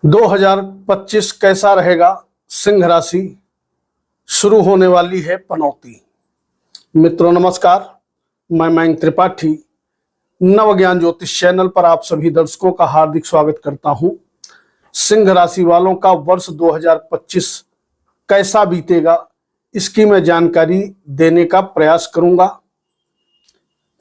2025 कैसा रहेगा? सिंह राशि शुरू होने वाली है पनौती। मित्रों नमस्कार, मैं मयंक त्रिपाठी नव ज्ञान ज्योतिष चैनल पर आप सभी दर्शकों का हार्दिक स्वागत करता हूं। सिंह राशि वालों का वर्ष 2025 कैसा बीतेगा, इसकी मैं जानकारी देने का प्रयास करूंगा,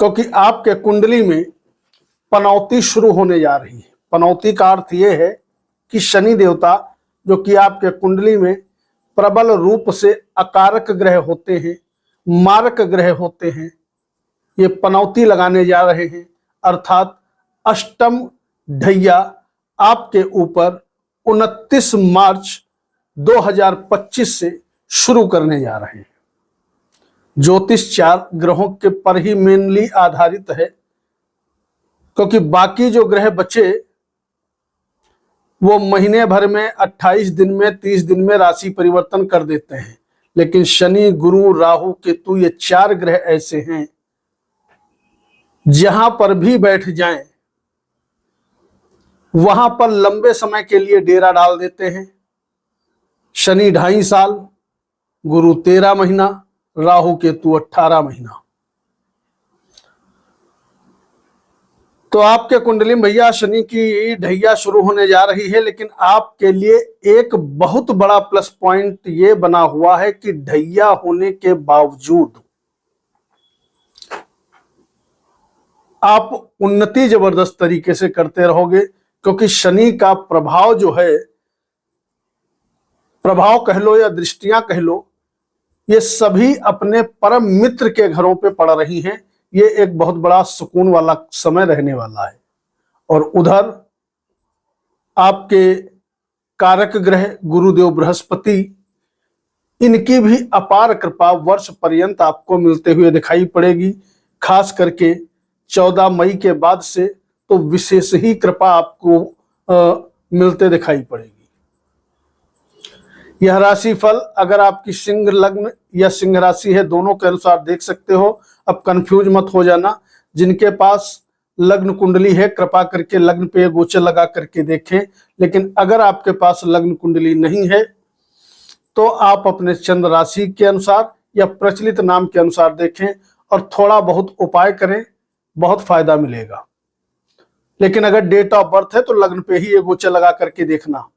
क्योंकि आपके कुंडली में पनौती शुरू होने जा रही है। पनौती का अर्थ यह है कि शनि देवता, जो कि आपके कुंडली में प्रबल रूप से अकारक ग्रह होते हैं, मारक ग्रह होते हैं, ये पनौती लगाने जा रहे हैं। अर्थात अष्टम ढैया आपके ऊपर 29 मार्च 2025 से शुरू करने जा रहे हैं। ज्योतिष 4 ग्रहों के पर ही मेनली आधारित है, क्योंकि बाकी जो ग्रह बचे वो महीने भर में 28 दिन में 30 दिन में राशि परिवर्तन कर देते हैं, लेकिन शनि, गुरु, राहु, केतु ये 4 ग्रह ऐसे हैं जहां पर भी बैठ जाएं वहां पर लंबे समय के लिए डेरा डाल देते हैं। शनि 2.5 साल, गुरु 13 महीना, राहु केतु 18 महीना। तो आपके कुंडली में भैया शनि की ढैया शुरू होने जा रही है, लेकिन आपके लिए एक बहुत बड़ा प्लस पॉइंट ये बना हुआ है कि ढैया होने के बावजूद आप उन्नति जबरदस्त तरीके से करते रहोगे, क्योंकि शनि का प्रभाव जो है, प्रभाव कह लो या दृष्टियां कह लो, ये सभी अपने परम मित्र के घरों पे पड़ रही हैं। ये एक बहुत बड़ा सुकून वाला समय रहने वाला है। और उधर आपके कारक ग्रह गुरुदेव बृहस्पति, इनकी भी अपार कृपा वर्ष पर्यंत आपको मिलते हुए दिखाई पड़ेगी। खास करके 14 मई के बाद से तो विशेष ही कृपा आपको मिलते दिखाई पड़ेगी। यह राशि फल अगर आपकी सिंह लग्न या सिंह राशि है, दोनों के अनुसार देख सकते हो। अब कंफ्यूज मत हो जाना। जिनके पास लग्न कुंडली है कृपा करके लग्न पे गोचर लगा करके देखें, लेकिन अगर आपके पास लग्न कुंडली नहीं है तो आप अपने चंद्र राशि के अनुसार या प्रचलित नाम के अनुसार देखें और थोड़ा बहुत उपाय करें, बहुत फायदा मिलेगा। लेकिन अगर डेट ऑफ बर्थ है तो लग्न पे ही ये गोचर लगा करके देखना।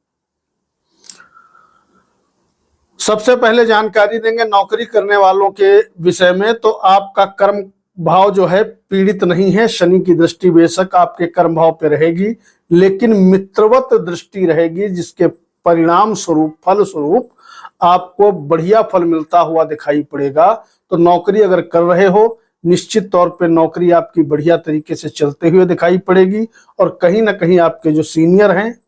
सबसे पहले जानकारी देंगे नौकरी करने वालों के विषय में। तो आपका कर्म भाव जो है पीड़ित नहीं है। शनि की दृष्टि बेशक आपके कर्म भाव पे रहेगी, लेकिन मित्रवत दृष्टि रहेगी, जिसके परिणाम स्वरूप, फल स्वरूप आपको बढ़िया फल मिलता हुआ दिखाई पड़ेगा। तो नौकरी अगर कर रहे हो, निश्चित तौर पे नौकरी आपकी बढ़िया तरीके से चलते हुए दिखाई पड़ेगी। और कहीं ना कहीं आपके जो सीनियर हैं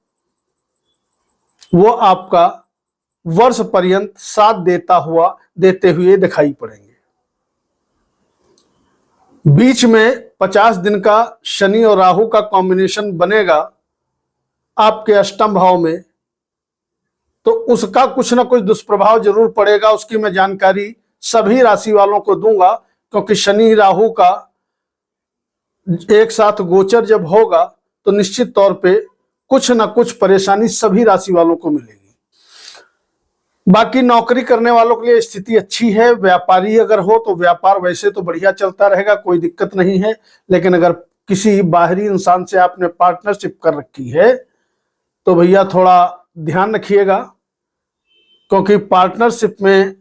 वो आपका वर्ष पर्यंत साथ देते हुए दिखाई पड़ेंगे। बीच में 50 दिन का शनि और राहु का कॉम्बिनेशन बनेगा आपके अष्टम भाव में, तो उसका कुछ ना कुछ दुष्प्रभाव जरूर पड़ेगा। उसकी मैं जानकारी सभी राशि वालों को दूंगा, क्योंकि शनि राहु का एक साथ गोचर जब होगा तो निश्चित तौर पे कुछ ना कुछ परेशानी सभी राशि वालों को मिलेगी। बाकी नौकरी करने वालों के लिए स्थिति अच्छी है। व्यापारी अगर हो तो व्यापार वैसे तो बढ़िया चलता रहेगा, कोई दिक्कत नहीं है। लेकिन अगर किसी बाहरी इंसान से आपने पार्टनरशिप कर रखी है तो भैया थोड़ा ध्यान रखिएगा, क्योंकि पार्टनरशिप में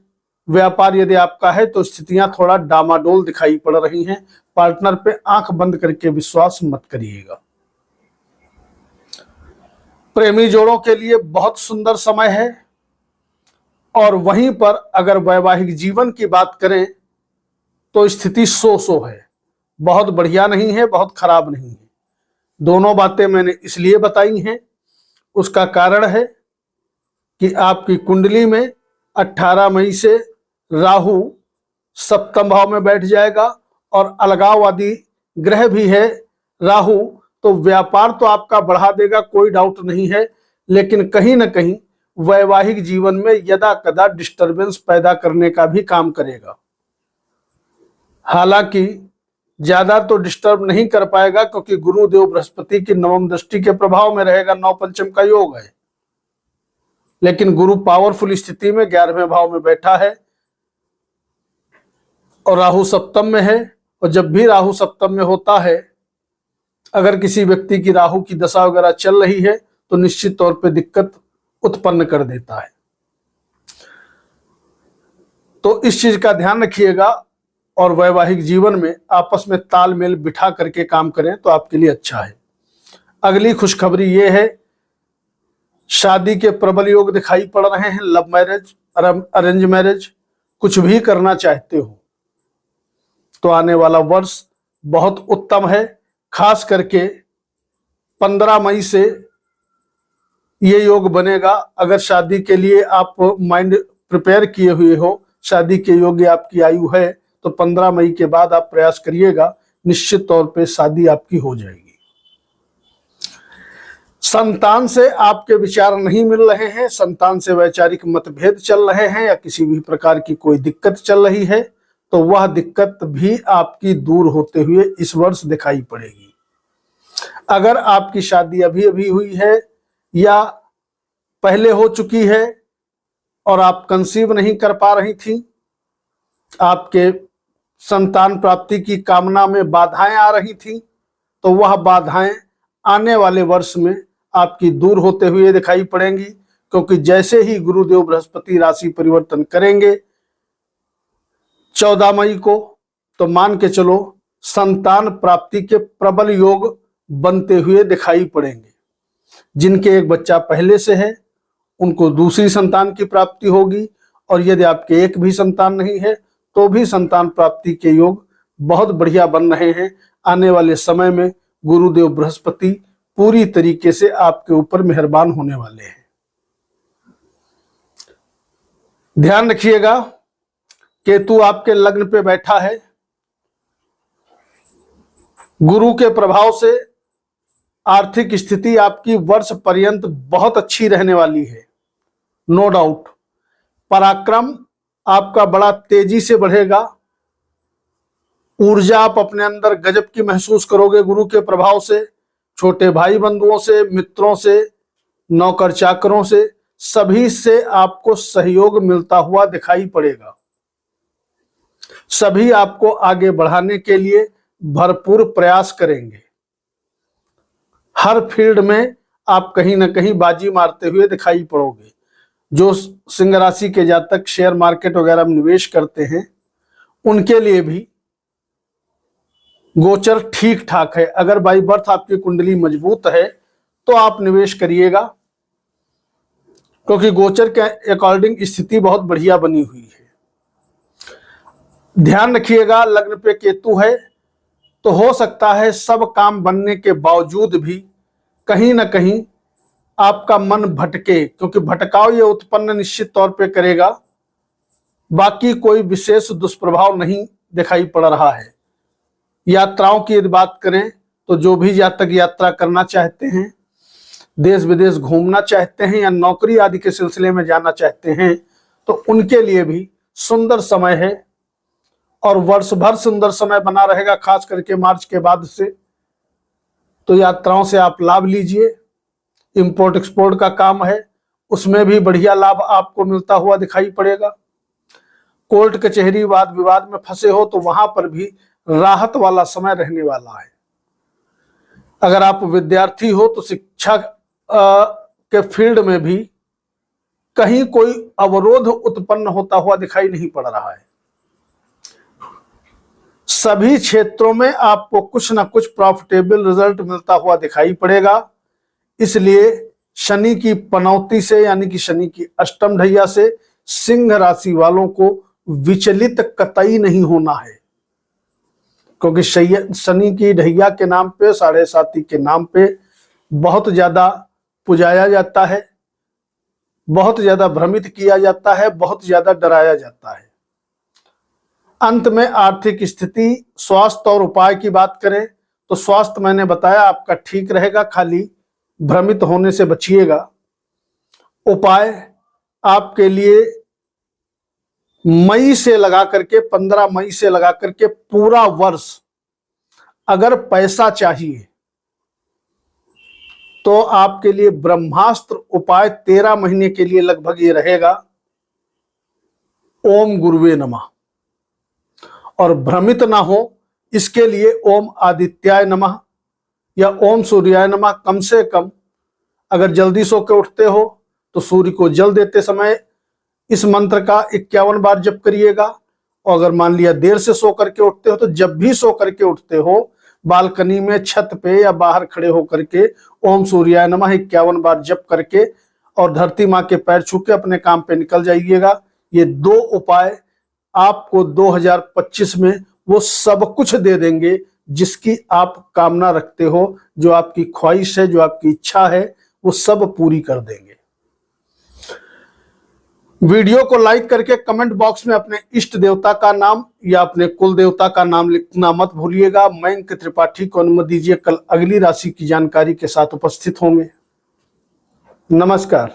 व्यापार यदि आपका है तो स्थितियां थोड़ा डामाडोल दिखाई पड़ रही हैं। पार्टनर पे आंख बंद करके विश्वास मत करिएगा। प्रेमी जोड़ों के लिए बहुत सुंदर समय है। और वहीं पर अगर वैवाहिक जीवन की बात करें तो स्थिति सो है, बहुत बढ़िया नहीं है, बहुत खराब नहीं है। दोनों बातें मैंने इसलिए बताई हैं, उसका कारण है कि आपकी कुंडली में 18 मई से राहु सप्तम भाव में बैठ जाएगा और अलगाववादी ग्रह भी है राहु। तो व्यापार तो आपका बढ़ा देगा, कोई डाउट नहीं है, लेकिन कहीं ना कहीं वैवाहिक जीवन में यदा कदा डिस्टरबेंस पैदा करने का भी काम करेगा। हालांकि ज्यादा तो डिस्टर्ब नहीं कर पाएगा, क्योंकि गुरुदेव बृहस्पति की नवम दृष्टि के प्रभाव में रहेगा। 9 पंचम का योग है। लेकिन गुरु पावरफुल स्थिति में 11वें भाव में बैठा है और राहु सप्तम में है। और जब भी राहु सप्तम में होता है, अगर किसी व्यक्ति की राहु की दशा वगैरह चल रही है तो निश्चित तौर पे दिक्कत उत्पन्न कर देता है। तो इस चीज का ध्यान रखिएगा और वैवाहिक जीवन में आपस में तालमेल बिठा करके काम करें तो आपके लिए अच्छा है। अगली खुशखबरी ये है, शादी के प्रबल योग दिखाई पड़ रहे हैं। लव मैरिज, अरेंज मैरिज, कुछ भी करना चाहते हो तो आने वाला वर्ष बहुत उत्तम है। खास करके 15 मई से ये योग बनेगा। अगर शादी के लिए आप माइंड प्रिपेयर किए हुए हो, शादी के योग्य आपकी आयु है, तो 15 मई के बाद आप प्रयास करिएगा, निश्चित तौर पे शादी आपकी हो जाएगी। संतान से आपके विचार नहीं मिल रहे हैं, संतान से वैचारिक मतभेद चल रहे हैं या किसी भी प्रकार की कोई दिक्कत चल रही है, तो वह दिक्कत भी आपकी दूर होते हुए इस वर्ष दिखाई पड़ेगी। अगर आपकी शादी अभी अभी हुई है या पहले हो चुकी है और आप कंसीव नहीं कर पा रही थी, आपके संतान प्राप्ति की कामना में बाधाएं आ रही थी, तो वह बाधाएं आने वाले वर्ष में आपकी दूर होते हुए दिखाई पड़ेंगी। क्योंकि जैसे ही गुरुदेव बृहस्पति राशि परिवर्तन करेंगे 14 मई को, तो मान के चलो संतान प्राप्ति के प्रबल योग बनते हुए दिखाई पड़ेंगे। जिनके एक बच्चा पहले से है उनको दूसरी संतान की प्राप्ति होगी, और यदि आपके एक भी संतान नहीं है तो भी संतान प्राप्ति के योग बहुत बढ़िया बन रहे हैं। आने वाले समय में गुरुदेव बृहस्पति पूरी तरीके से आपके ऊपर मेहरबान होने वाले हैं। ध्यान रखिएगा, केतु आपके लग्न पे बैठा है। गुरु के प्रभाव से आर्थिक स्थिति आपकी वर्ष पर्यंत बहुत अच्छी रहने वाली है, नो डाउट। पराक्रम आपका बड़ा तेजी से बढ़ेगा। ऊर्जा आप अपने अंदर गजब की महसूस करोगे गुरु के प्रभाव से। छोटे भाई बंधुओं से, मित्रों से, नौकर चाकरों से, सभी से आपको सहयोग मिलता हुआ दिखाई पड़ेगा। सभी आपको आगे बढ़ाने के लिए भरपूर प्रयास करेंगे। हर फील्ड में आप कहीं ना कहीं बाजी मारते हुए दिखाई पड़ोगे। जो सिंह राशि के जातक शेयर मार्केट वगैरह में निवेश करते हैं उनके लिए भी गोचर ठीक ठाक है। अगर बाई बर्थ आपकी कुंडली मजबूत है तो आप निवेश करिएगा, क्योंकि गोचर के अकॉर्डिंग स्थिति बहुत बढ़िया बनी हुई है। ध्यान रखिएगा, लग्न पे केतु है तो हो सकता है सब काम बनने के बावजूद भी कहीं ना कहीं आपका मन भटके, क्योंकि भटकाव ये उत्पन्न निश्चित तौर पे करेगा। बाकी कोई विशेष दुष्प्रभाव नहीं दिखाई पड़ रहा है। यात्राओं की यदि बात करें तो जो भी जातक यात्रा करना चाहते हैं, देश विदेश घूमना चाहते हैं या नौकरी आदि के सिलसिले में जाना चाहते हैं, तो उनके लिए भी सुंदर समय है और वर्ष भर सुंदर समय बना रहेगा, खास करके मार्च के बाद से। तो यात्राओं से आप लाभ लीजिए। इंपोर्ट एक्सपोर्ट का काम है, उसमें भी बढ़िया लाभ आपको मिलता हुआ दिखाई पड़ेगा। कोर्ट कचहरी वाद विवाद में फंसे हो तो वहां पर भी राहत वाला समय रहने वाला है। अगर आप विद्यार्थी हो तो शिक्षा के फील्ड में भी कहीं कोई अवरोध उत्पन्न होता हुआ दिखाई नहीं पड़ रहा है। सभी क्षेत्रों में आपको कुछ ना कुछ प्रॉफिटेबल रिजल्ट मिलता हुआ दिखाई पड़ेगा। इसलिए शनि की पनौती से, यानी कि शनि की अष्टम ढैया से सिंह राशि वालों को विचलित कतई नहीं होना है, क्योंकि शनि की ढैया के नाम पे, साढ़े साती के नाम पे बहुत ज्यादा पुजाया जाता है, बहुत ज्यादा भ्रमित किया जाता है, बहुत ज्यादा डराया जाता है। अंत में आर्थिक स्थिति, स्वास्थ्य और उपाय की बात करें तो स्वास्थ्य मैंने बताया आपका ठीक रहेगा, खाली भ्रमित होने से बचिएगा। उपाय आपके लिए मई से लगा करके 15 मई से लगा करके पूरा वर्ष अगर पैसा चाहिए तो आपके लिए ब्रह्मास्त्र उपाय 13 महीने के लिए लगभग ये रहेगा ओम गुरुवे नमः। और भ्रमित ना हो इसके लिए ओम आदित्याय नमः या ओम सूर्याय नमः कम से कम अगर जल्दी सो के उठते हो तो सूर्य को जल देते समय इस मंत्र का 51 बार जप करिएगा। और अगर मान लिया देर से सो करके उठते हो तो जब भी सो करके उठते हो बालकनी में, छत पे या बाहर खड़े होकर के ओम सूर्याय नमः 51 बार जप करके और धरती माँ के पैर छू के अपने काम पे निकल जाइएगा। ये 2 उपाय आपको 2025 में वो सब कुछ दे देंगे जिसकी आप कामना रखते हो, जो आपकी ख्वाहिश है, जो आपकी इच्छा है, वो सब पूरी कर देंगे। वीडियो को लाइक करके कमेंट बॉक्स में अपने इष्ट देवता का नाम या अपने कुल देवता का नाम लिखना मत भूलिएगा। मयंक त्रिपाठी को अनुमति दीजिए, कल अगली राशि की जानकारी के साथ उपस्थित होंगे। नमस्कार।